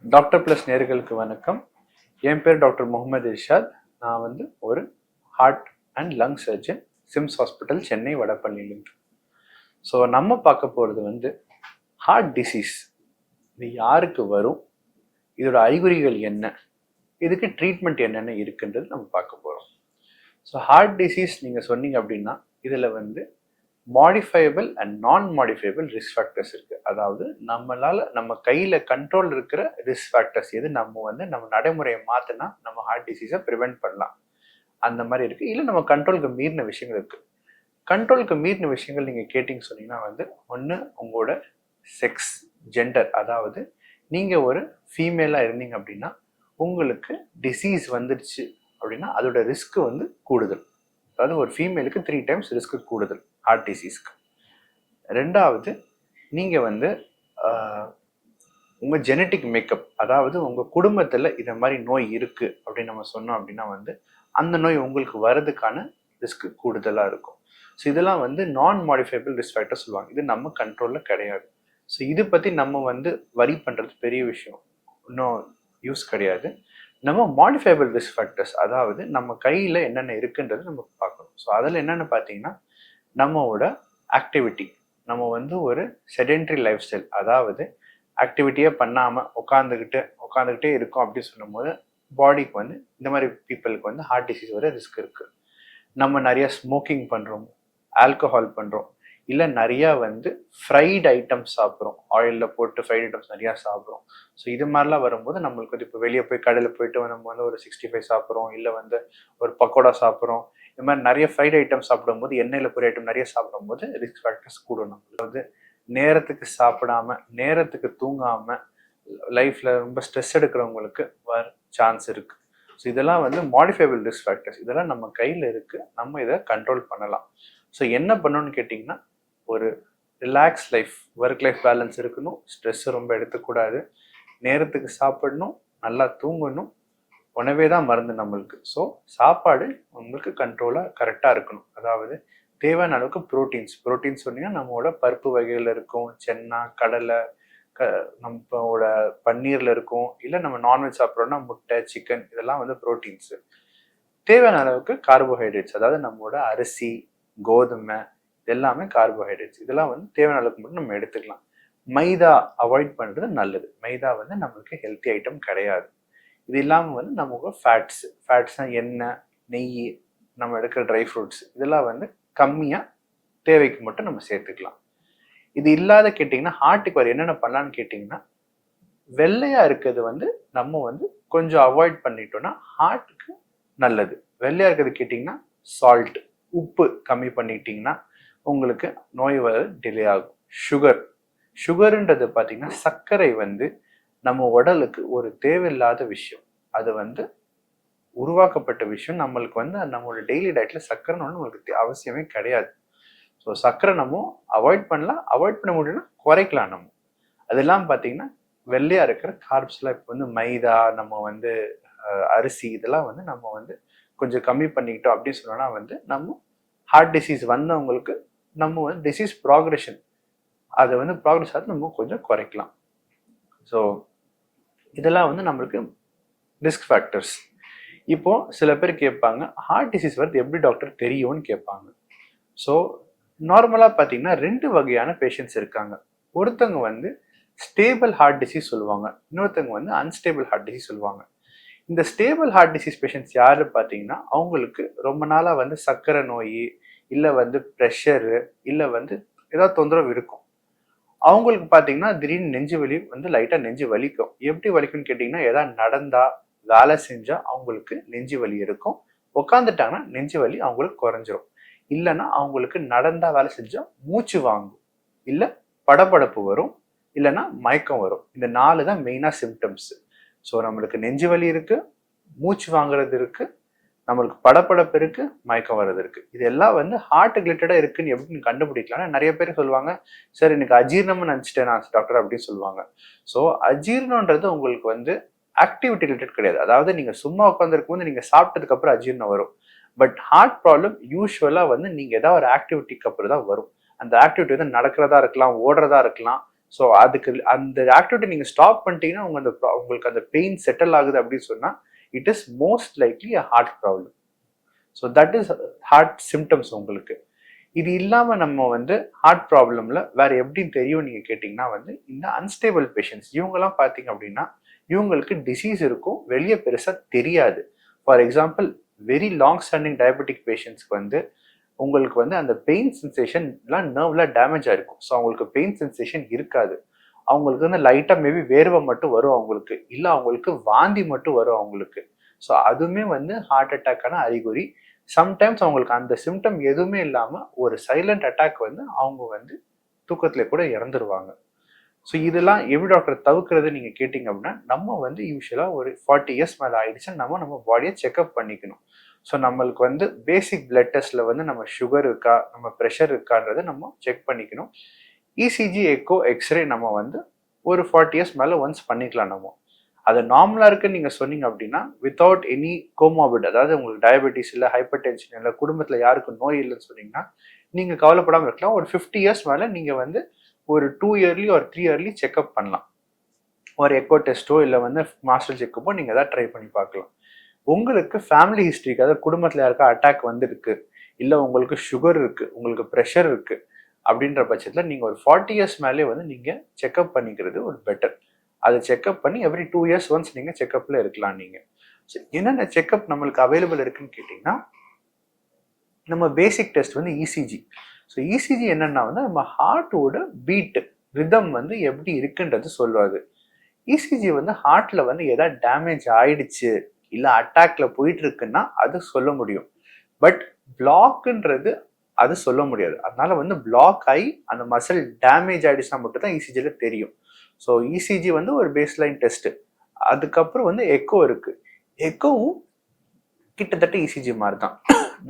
Doctor plus நேயர்களுக்கு வணக்கம். என் பேர் டாக்டர் முகமது இர்ஷாத். நான் ஒரு heart and lung surgeon, SIMS hospital, Chennai வடபழனியிலிருந்து. ஸோ நம்ம பார்க்க போகிறது ஹார்ட் டிசீஸ். இது யாருக்கு வரும், இதோட அறிகுறிகள் என்ன, இதுக்கு ட்ரீட்மெண்ட் என்னென்ன இருக்குன்றது நம்ம பார்க்க போகிறோம். ஸோ ஹார்ட் டிசீஸ் நீங்கள் சொன்னீங்க அப்படின்னா இதில் மாடிஃபைபிள் அண்ட் நான் மாடிஃபைபிள் ரிஸ்க் ஃபேக்டர்ஸ் இருக்குது. அதாவது நம்ம கையில் கண்ட்ரோல் இருக்கிற ரிஸ்க் ஃபேக்டர்ஸ் எது, நம்ம நடைமுறையை மாற்றினா நம்ம ஹார்ட் டிசீஸை ப்ரிவெண்ட் பண்ணலாம், அந்த மாதிரி இருக்குது. இல்லை நம்ம கண்ட்ரோலுக்கு மீறின விஷயங்கள் இருக்குது. கண்ட்ரோலுக்கு மீறின விஷயங்கள் நீங்கள் கேட்டிங்க சொன்னீங்கன்னா ஒன்று உங்களோட செக்ஸ், ஜெண்டர். அதாவது நீங்கள் ஒரு ஃபீமேலாக இருந்தீங்க அப்படின்னா உங்களுக்கு டிசீஸ் வந்துடுச்சு அப்படின்னா அதோட ரிஸ்க்கு கூடுதல். அதாவது ஒரு ஃபீமேலுக்கு 3 times ரிஸ்க்கு கூடுதல் ஹார்ட் டிசீஸ்க்கு. ரெண்டாவது, நீங்கள் உங்கள் ஜெனட்டிக் மேக்கப், அதாவது உங்கள் குடும்பத்தில் இதை மாதிரி நோய் இருக்குது அப்படின்னு நம்ம சொன்னோம் அப்படின்னா அந்த நோய் உங்களுக்கு வர்றதுக்கான ரிஸ்க்கு கூடுதலாக இருக்கும். ஸோ இதெல்லாம் நான் மாடிஃபைபிள் ரிஸ்க் ஃபேக்டர் சொல்லுவாங்க. இது நம்ம கண்ட்ரோலில் கிடையாது. ஸோ இது பற்றி நம்ம வரி பண்ணுறது பெரிய விஷயம், இன்னும் யூஸ் கிடையாது. நம்ம மாடிஃபைபிள் ரிஸ்க் ஃபேக்டர்ஸ், அதாவது நம்ம கையில் என்னென்ன இருக்குன்றது நம்ம பார்க்கணும். ஸோ அதில் என்னென்னு பார்த்தீங்கன்னா நம்மளோட ஆக்டிவிட்டி. நம்ம ஒரு செடென்ட்ரி லைஃப் ஸ்டைல், அதாவது ஆக்டிவிட்டியே பண்ணாமல் உட்காந்துக்கிட்டே இருக்கோம் அப்படின்னு சொல்லும் போது பாடிக்கு இந்த மாதிரி பீப்புளுக்கு ஹார்ட் டிசீஸ் வர ரிஸ்க் இருக்குது. நம்ம நிறைய ஸ்மோக்கிங் பண்ணுறோம், ஆல்கஹால் பண்ணுறோம், இல்லை நிறையா ஃப்ரைட் ஐட்டம்ஸ் சாப்பிட்றோம், ஆயிலில் போட்டு ஃப்ரைட் ஐட்டம்ஸ் நிறையா சாப்பிட்றோம். ஸோ இது மாதிரிலாம் வரும்போது நம்மளுக்கு இப்போ வெளியே போய் கடையில் போயிட்டு நம்ம ஒரு 65 சாப்பிட்றோம், இல்லை ஒரு பக்கோடா சாப்பிட்றோம். இந்த மாதிரி நிறைய ஃப்ரைட் ஐட்டம் சாப்பிடும்போது, எண்ணெயில் பொரிய ஐட்டம் நிறைய சாப்பிடும்போது ரிஸ்க் ஃபேக்டர்ஸ் கூடும். நம்மளுக்கு நேரத்துக்கு சாப்பிடாம, நேரத்துக்கு தூங்காமல், லைஃப்பில் ரொம்ப ஸ்ட்ரெஸ் எடுக்கிறவங்களுக்கு வர சான்ஸ் இருக்குது. ஸோ இதெல்லாம் மாடிஃபைபிள் ரிஸ்க் ஃபேக்டர்ஸ். இதெல்லாம் நம்ம கையில் இருக்குது, நம்ம இதை கண்ட்ரோல் பண்ணலாம். ஸோ என்ன பண்ணணும்னு கேட்டிங்கன்னா, ஒரு relax life, work life balance இருக்கணும், ஸ்ட்ரெஸ்ஸை ரொம்ப எடுத்துக்கூடாது, நேரத்துக்கு சாப்பிடணும், நல்லா தூங்கணும். உணவே தான் மருந்து நம்மளுக்கு. ஸோ சாப்பாடு உங்களுக்கு கண்ட்ரோலாக கரெக்டாக இருக்கணும். அதாவது தேவையான அளவுக்கு ப்ரோட்டீன்ஸ் சொன்னீங்கன்னா நம்மளோட பருப்பு வகையில் இருக்கும், சென்னா, கடலை, நம்மளோட பன்னீரில் இருக்கும், இல்லை நம்ம நான்வெஜ் சாப்பிட்றோன்னா முட்டை, சிக்கன், இதெல்லாம் ப்ரோட்டீன்ஸு. தேவையான அளவுக்கு கார்போஹைட்ரேட்ஸ், அதாவது நம்மளோட அரிசி, கோதுமை, எல்லாமே கார்போஹைட்ரேட்ஸ். இதெல்லாம் தேவையான அளவுக்கு மட்டும் நம்ம எடுத்துக்கலாம். மைதா அவாய்ட் பண்ணுறது நல்லது. மைதா நம்மளுக்கு ஹெல்த்தி ஐட்டம் கிடையாது. இது இல்லாமல் நமக்கு ஃபேட்ஸ்னால் எண்ணெய், நெய், நம்ம எடுக்கிற ட்ரை ஃப்ரூட்ஸ், இதெல்லாம் கம்மியாக தேவைக்கு மட்டும் நம்ம சேர்த்துக்கலாம். இது இல்லாத கேட்டிங்கன்னா ஹார்ட்டுக்கு வர என்னென்ன பண்ணலான்னு கேட்டிங்கன்னா, வெள்ளையாக இருக்கிறது நம்ம கொஞ்சம் அவாய்ட் பண்ணிட்டோம்னா ஹார்ட்டுக்கு நல்லது. வெள்ளையாக இருக்கிறது கேட்டிங்கன்னா சால்ட், உப்பு கம்மி பண்ணிட்டீங்கன்னா உங்களுக்கு நோய் வர டிலே ஆகும். சுகருன்றது பார்த்தீங்கன்னா சர்க்கரை நம்ம உடலுக்கு ஒரு தேவையில்லாத விஷயம். அது உருவாக்கப்பட்ட விஷயம். நம்மளுக்கு நம்மளோட டெய்லி டயட்ல சர்க்கரை நம்மளுக்கு அவசியமே கிடையாது. ஸோ சர்க்கரை நம்ம அவாய்ட் பண்ணலாம், அவாய்ட் பண்ண முடியும்னா குறைக்கலாம் நம்ம. அதெல்லாம் பார்த்தீங்கன்னா வெள்ளையா இருக்கிற கார்ப்ஸ்லாம் இப்போ மைதா, நம்ம அரிசி, இதெல்லாம் நம்ம கொஞ்சம் கம்மி பண்ணிக்கிட்டோம் அப்படின்னு சொன்னோன்னா நம்ம ஹார்ட் டிசீஸ் வந்தவங்களுக்கு நம்ம டிசீஸ் ப்ராக்ரெஷன், அதை ப்ராக்ரெஸ் ஆகுது நம்ம கொஞ்சம் குறைக்கலாம். ஸோ இதெல்லாம் நம்மளுக்கு ரிஸ்க் ஃபேக்டர்ஸ். இப்போது சில பேர் கேட்பாங்க, ஹார்ட் டிசீஸ் வருது எப்படி டாக்டர் தெரியும்னு கேட்பாங்க. ஸோ நார்மலாக பார்த்தீங்கன்னா 2 வகையான பேஷண்ட்ஸ் இருக்காங்க. ஒருத்தவங்க ஸ்டேபிள் ஹார்ட் டிசீஸ் சொல்லுவாங்க, இன்னொருத்தவங்க அன்ஸ்டேபிள் ஹார்ட் டிசீஸ் சொல்லுவாங்க. இந்த ஸ்டேபிள் ஹார்ட் டிசீஸ் பேஷண்ட்ஸ் யாரு பார்த்தீங்கன்னா, அவங்களுக்கு ரொம்ப நாளாக சர்க்கரை நோய், இல்லை ப்ரெஷரு, இல்லை ஏதாவது தொந்தரவு இருக்கும். அவங்களுக்கு பார்த்தீங்கன்னா திடீர்னு நெஞ்சு வலி லைட்டாக நெஞ்சு வலிக்கும். எப்படி வலிக்கும்னு கேட்டிங்கன்னா, ஏதாவது நடந்தா, வேலை செஞ்சால் அவங்களுக்கு நெஞ்சு வலி இருக்கும். உட்காந்துட்டாங்கன்னா நெஞ்சு வலி அவங்களுக்கு குறைஞ்சிரும். இல்லைன்னா அவங்களுக்கு நடந்தா, வேலை செஞ்சால் மூச்சு வாங்கும், இல்லை படபடப்பு வரும், இல்லைன்னா மயக்கம் வரும். இந்த 4 தான் மெயினாக சிம்டம்ஸ். ஸோ நம்மளுக்கு நெஞ்சு வலி இருக்குது, மூச்சு வாங்குறது இருக்குது, நம்மளுக்கு படப்படப்பு இருக்குது, மயக்கம் வர்றது இருக்குது. இதெல்லாம் ஹார்ட் ரிலேட்டடாக இருக்குன்னு எப்படின்னு கண்டுபிடிக்கலாம். நிறைய பேர் சொல்லுவாங்க, சார் எனக்கு அஜீர்ணம்னு நினச்சிட்டேன் நான் டாக்டர் அப்படின்னு சொல்லுவாங்க. ஸோ அஜீர்ணன்றது உங்களுக்கு ஆக்டிவிட்டி ரிலேட்டட் கிடையாது. அதாவது நீங்கள் சும்மா உட்காந்துருக்கும் போது நீங்கள் சாப்பிட்டதுக்கப்புறம் அஜீர்ணம் வரும். பட் ஹார்ட் ப்ராப்ளம் யூஸ்வலாக நீங்கள் ஏதாவது ஒரு ஆக்டிவிட்டிக்கு அப்புறம் தான் வரும். அந்த ஆக்டிவிட்டி நடக்கிறதா இருக்கலாம், ஓடுறதா இருக்கலாம், ஸோ அதுக்கு அந்த ஆக்டிவிட்டி நீங்கள் ஸ்டாப் பண்ணிட்டீங்கன்னா உங்களுக்கு அந்த பெயின் செட்டில் ஆகுது அப்படின்னு சொன்னால் it is most likely a heart problem. So that is heart symptoms உங்களுக்கு. இது இல்லாமல் நம்ம வந்து ஹார்ட் ப்ராப்ளம்ல வேற எப்படின்னு தெரியும் நீங்கள் கேட்டிங்கன்னா வந்து இந்த அன்ஸ்டேபிள் பேஷண்ட்ஸ் இவங்கெல்லாம் பார்த்தீங்க அப்படின்னா இவங்களுக்கு டிசீஸ் இருக்கும், வெளியே பெருசாக தெரியாது. For example very long standing diabetic பேஷண்ட்ஸ்க்கு வந்து உங்களுக்கு வந்து அந்த பெயின் சென்சேஷன்லாம் நர்வ்ல டேமேஜ் ஆயிருக்கும். ஸோ அவங்களுக்கு பெயின் சென்சேஷன் இருக்காது. அவங்களுக்கு வந்து லைட்டாக மேபி வேர்வை மட்டும் வரும் அவங்களுக்கு, இல்லை அவங்களுக்கு வாந்தி மட்டும் வரும் அவங்களுக்கு. ஸோ அதுவுமே வந்து ஹார்ட் அட்டாக்கான அறிகுறி. சம்டைம்ஸ் அவங்களுக்கு அந்த சிம்டம் எதுவுமே இல்லாமல் ஒரு சைலண்ட் அட்டாக் வந்து அவங்க வந்து தூக்கத்துல கூட இறந்துருவாங்க. ஸோ இதெல்லாம் எப்படி டாக்டர் தவிர்க்கிறது நீங்கள் கேட்டிங்க அப்படின்னா நம்ம வந்து யூஸ்வலாக ஒரு 40 இயர்ஸ் மேலே ஆயிடுச்சுன்னா நம்ம பாடியை செக்அப் பண்ணிக்கணும். ஸோ நம்மளுக்கு வந்து பேசிக் பிளட் டெஸ்ட்டில் வந்து நம்ம சுகர் இருக்கா, நம்ம ப்ரெஷர் இருக்கான்றதை நம்ம செக் பண்ணிக்கணும். இசிஜி, எக்கோ, எக்ஸ்ரே நம்ம வந்து ஒரு 40 இயர்ஸ் மேலே ஒன்ஸ் பண்ணிக்கலாம். நம்ம அது நார்மலாக இருக்குன்னு நீங்கள் சொன்னீங்க அப்படின்னா வித்தவுட் எனி கோமாபிட், அதாவது உங்களுக்கு டயபெட்டிஸ் இல்லை, ஹைப்பர் டென்ஷன் இல்லை, குடும்பத்தில் யாருக்கும் நோய் இல்லைன்னு சொன்னீங்கன்னா நீங்கள் கவலைப்படாமல் இருக்கலாம். ஒரு 50 இயர்ஸ் மேலே நீங்கள் வந்து ஒரு 2 இயர்லி ஒரு 3 இயர்லி செக்அப் பண்ணலாம். ஒரு எக்கோ டெஸ்ட்டோ இல்லை வந்து மாஸ்டர் செக்கப்போ நீங்கள் எதாவது ட்ரை பண்ணி பார்க்கலாம். உங்களுக்கு ஃபேமிலி ஹிஸ்ட்ரிக்கு, அதாவது குடும்பத்தில் யாருக்கா அட்டாக் வந்துருக்கு, இல்லை உங்களுக்கு சுகர் இருக்குது, உங்களுக்கு ப்ரெஷர் இருக்குது அப்படின்ற பட்சத்தில் நீங்கள் ஒரு 40 இயர்ஸ் மேலே வந்து நீங்கள் செக்அப் பண்ணிக்கிறது ஒரு பெட்டர். அதை செக்அப் பண்ணி எவ்ரி 2 இயர்ஸ் ஒன்ஸ் நீங்கள் செக்அப்பில் இருக்கலாம். நீங்கள் என்னென்ன செக்அப் நம்மளுக்கு அவைலபிள் இருக்குன்னு கேட்டிங்கன்னா நம்ம பேசிக் டெஸ்ட் வந்து இசிஜி. ஸோ இசிஜி என்னன்னா வந்து நம்ம ஹார்ட்டோட பீட்டு ரிதம் வந்து எப்படி இருக்குன்றது சொல்லுவாது. இசிஜி வந்து ஹார்ட்ல வந்து எதாவது டேமேஜ் ஆயிடுச்சு இல்லை அட்டாக்ல போயிட்டு இருக்குன்னா அது சொல்ல முடியும். பட் பிளாக்ன்றது அது சொல்ல முடியாது. அதனால வந்து பிளாக் ஆகி அந்த மசில் டேமேஜ் ஆயிடுச்சுன்னா மட்டும் தான் இசிஜில தெரியும். ஸோ இசிஜி வந்து ஒரு பேஸ்லைன் டெஸ்ட். அதுக்கப்புறம் வந்து எக்கோ இருக்கு. எக்கோவும் கிட்டத்தட்ட இசிஜி மாதிரி தான்.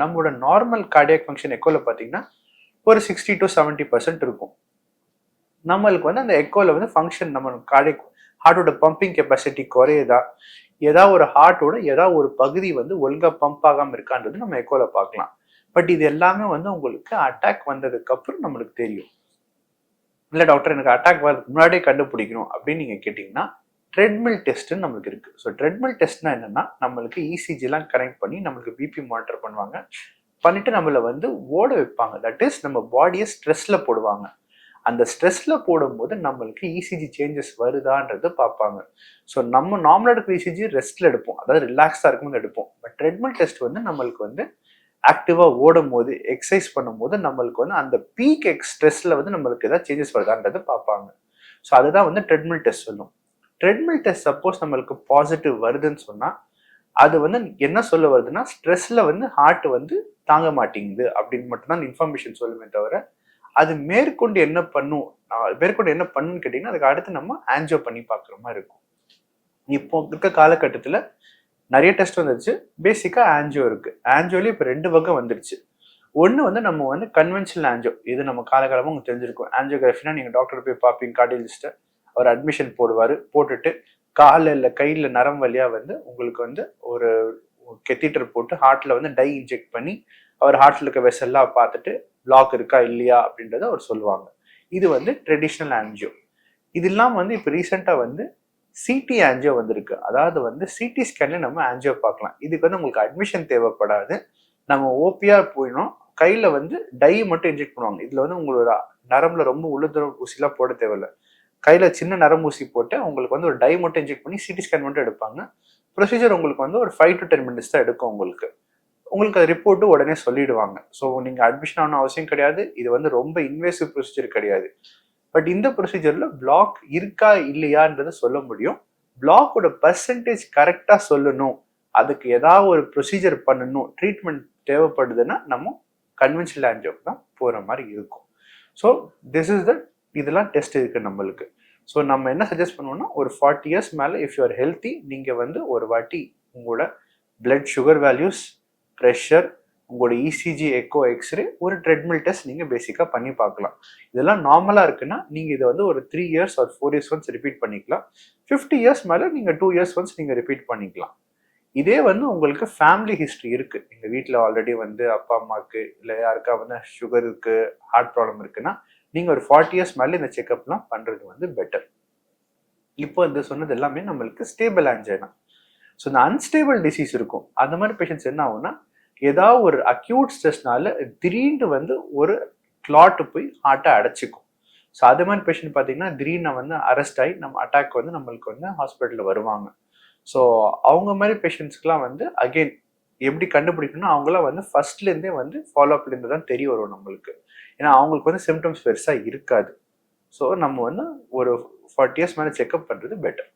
நம்மளோட நார்மல் கார்டியாக் ஃபங்க்ஷன் எக்கோல பார்த்தீங்கன்னா ஒரு 60 to 70% இருக்கும். நம்மளுக்கு வந்து அந்த எக்கோல வந்து ஃபங்க்ஷன் நம்ம கார்டியாக் ஹார்ட்டோட பம்பிங் கெப்பாசிட்டி குறையுதா, ஏதாவது ஒரு ஹார்ட்டோட ஏதாவது ஒரு பகுதி வந்து ஒழுங்கா பம்ப் ஆகாமல் இருக்கான்றது நம்ம எக்கோல பார்க்கலாம். பட் இது எல்லாமே வந்து உங்களுக்கு அட்டாக் வந்ததுக்கு அப்புறம் நம்மளுக்கு தெரியும். இல்லை டாக்டர் எனக்கு அட்டாக் வரதுக்கு முன்னாடியே கண்டுபிடிக்கணும் அப்படின்னு நீங்கள் கேட்டிங்கன்னா ட்ரெட்மில் டெஸ்ட்னு நம்மளுக்கு இருக்குது. ஸோ ட்ரெட்மில் டெஸ்ட்னா என்னன்னா நம்மளுக்கு இசிஜிலாம் கனெக்ட் பண்ணி நம்மளுக்கு பிபி மானிட்டர் பண்ணுவாங்க, பண்ணிட்டு நம்மளை வந்து ஓட வைப்பாங்க. தட் இஸ் நம்ம பாடியை ஸ்ட்ரெஸ்ல போடுவாங்க. அந்த ஸ்ட்ரெஸ்ல போடும்போது நம்மளுக்கு இசிஜி சேஞ்சஸ் வருதான்றது பார்ப்பாங்க. ஸோ நம்ம நார்மலாக எடுக்கிற இசிஜி ரெஸ்ட்ல எடுப்போம், அதாவது ரிலாக்ஸாக இருக்கும்போது எடுப்போம். பட் ட்ரெட்மில் டெஸ்ட் வந்து நம்மளுக்கு வந்து ஆக்டிவாக ஓடும் போது எக்ஸசைஸ் பண்ணும்போது நம்மளுக்கு வந்து அந்த பீக் ஸ்ட்ரெஸ்ல வந்து நம்மளுக்கு ஏதாவது சேஞ்சஸ் வருதான்றது பார்ப்பாங்க. ஸோ அதுதான் வந்து ட்ரெட்மில் டெஸ்ட் சொல்லும். ட்ரெட்மில் டெஸ்ட் சப்போஸ் நம்மளுக்கு பாசிட்டிவ் வருதுன்னு சொன்னால் அது வந்து என்ன சொல்ல வருதுன்னா ஸ்ட்ரெஸ்ல வந்து ஹார்ட் வந்து தாங்க மாட்டேங்குது அப்படின்னு மட்டும்தான் இன்ஃபர்மேஷன் சொல்லுமே தவிர அது மேற்கொண்டு என்ன பண்ணுன்னு கேட்டிங்கன்னா அதுக்கு அடுத்து நம்ம ஆன்ஜியோ பண்ணி பார்க்குற மாதிரி இருக்கும். இப்போ இருக்க காலகட்டத்தில் நிறைய டெஸ்ட் வந்துருச்சு. பேசிக்காக ஆன்ஜியோ இருக்கு. ஆன்ஜியோலேயே இப்போ 2 வகை வந்துருச்சு. ஒன்று வந்து நம்ம வந்து கன்வென்ஷனல் ஆன்ஜியோ, இது நம்ம காலகாலமாக உங்களுக்கு தெரிஞ்சிருக்கும். ஆன்ஜியோகிராஃபினா நீங்கள் டாக்டர் போய் பார்ப்பீங்க, கார்டியாலஜிஸ்ட்டை. அவர் அட்மிஷன் போடுவார், போட்டுட்டு காலில் இல்லை கையில் நரம் வழியாக வந்து உங்களுக்கு வந்து ஒரு கெத்தீட்டர் போட்டு ஹார்ட்டில் வந்து டை இன்ஜெக்ட் பண்ணி அவர் ஹார்ட்டில் இருக்க வெசல்லாம் பார்த்துட்டு பிளாக் இருக்கா இல்லையா அப்படின்றத அவர் சொல்லுவாங்க. இது வந்து ட்ரெடிஷ்னல் ஆன்ஜியோ. இது இல்லாமல் வந்து இப்போ ரீசெண்டாக வந்து சிடி ஆன்ஜியோ வந்திருக்கு. அதாவது வந்து சிடி ஸ்கேன்ல நம்ம ஆன்ஜியோ பார்க்கலாம். இதுக்கு வந்து உங்களுக்கு அட்மிஷன் தேவைப்படாது. நம்ம ஓபிஆர் போயிடும், கையில் வந்து டை மட்டும் இன்ஜெக்ட் பண்ணுவாங்க. இதில் வந்து உங்களோட நரம்புல ரொம்ப உளுந்துற ஊசிலாம் போட தேவையில்லை. கையில் சின்ன நரம்பு ஊசி போட்டு உங்களுக்கு வந்து ஒரு டை மட்டும் இன்ஜெக்ட் பண்ணி சிடி ஸ்கேன் மட்டும் எடுப்பாங்க. ப்ரொசீஜர் உங்களுக்கு வந்து ஒரு 5 to 10 minutes தான் எடுக்கும். உங்களுக்கு அது ரிப்போர்ட்டு உடனே சொல்லிடுவாங்க. ஸோ நீங்கள் அட்மிஷன் ஆகணும் அவசியம் கிடையாது. இது வந்து ரொம்ப இன்வேசிவ் ப்ரொசீஜர் கிடையாது. பட் இந்த ப்ரொசீஜரில் பிளாக் இருக்கா இல்லையான்றதை சொல்ல முடியும். பிளாக்கோட பர்சன்டேஜ் கரெக்டாக சொல்லணும், அதுக்கு ஏதாவது ஒரு ப்ரொசீஜர் பண்ணணும், ட்ரீட்மெண்ட் தேவைப்படுதுன்னா நம்ம கன்வென்ஷனல் ஆன்ஜியோக்கு தான் போகிற மாதிரி இருக்கும். ஸோ திஸ் இஸ் த இதெல்லாம் டெஸ்ட் இருக்குது நம்மளுக்கு. ஸோ நம்ம என்ன சஜஸ்ட் பண்ணுவோம்னா ஒரு 40 இயர்ஸ் மேலே இஃப் யூ ஆர் ஹெல்த்தி நீங்கள் வந்து ஒரு வாட்டி உங்களோட பிளட் சுகர் வேல்யூஸ், ப்ரெஷர், உங்களோட இசிஜி, எக்கோ, எக்ஸ்ரே, ஒரு ட்ரெட்மில் டெஸ்ட் நீங்கள் பேசிக்காக பண்ணி பார்க்கலாம். இதெல்லாம் நார்மலாக இருக்குன்னா நீங்கள் இதை வந்து ஒரு 3 இயர்ஸ் ஒரு 4 இயர்ஸ் ஒன்ஸ் ரிப்பீட் பண்ணிக்கலாம். 50 இயர்ஸ் மேலே நீங்கள் 2 இயர்ஸ் ஒன்ஸ் நீங்கள் ரிப்பீட் பண்ணிக்கலாம். இதே வந்து உங்களுக்கு ஃபேமிலி ஹிஸ்ட்ரி இருக்குது, எங்கள் வீட்டில் ஆல்ரெடி வந்து அப்பா அம்மாவுக்கு இல்லை யாருக்கா வந்து சுகர் இருக்குது, ஹார்ட் ப்ராப்ளம் இருக்குன்னா நீங்கள் ஒரு 40 இயர்ஸ் மேலே இந்த செக்அப்லாம் பண்ணுறது வந்து பெட்டர். இப்போ இந்த சொன்னது எல்லாமே நம்மளுக்கு ஸ்டேபிள் ஆன்ஜைனா. ஸோ இந்த அன்ஸ்டேபிள் டிசீஸ் இருக்கும், அந்த மாதிரி பேஷண்ட்ஸ் என்ன ஆகும்னா, ஏதாவது ஒரு அக்யூட் ஸ்ட்ரெஸ்னால திடீர்னு வந்து ஒரு கிளாட்டு போய் ஹார்ட்டை அடைச்சிக்கும். ஸோ அது மாதிரி பேஷண்ட் பார்த்தீங்கன்னா திடீர்னு வந்து அரெஸ்ட் ஆகி நம்ம அட்டாக் வந்து நம்மளுக்கு வந்து ஹாஸ்பிட்டலில் வருவாங்க. ஸோ அவங்க மாதிரி பேஷண்ட்ஸ்க்குலாம் வந்து அகெயின் எப்படி கண்டுபிடிக்கணும்னா, அவங்களாம் வந்து ஃபர்ஸ்ட்லேருந்தே வந்து ஃபாலோஅப்லேருந்து தான் தெரிய வரும் நம்மளுக்கு. ஏன்னா அவங்களுக்கு வந்து சிம்டம்ஸ் பெருசாக இருக்காது. ஸோ நம்ம வந்து ஒரு 40 இயர்ஸ் மேலே செக்அப் பண்ணுறது பெட்டர்.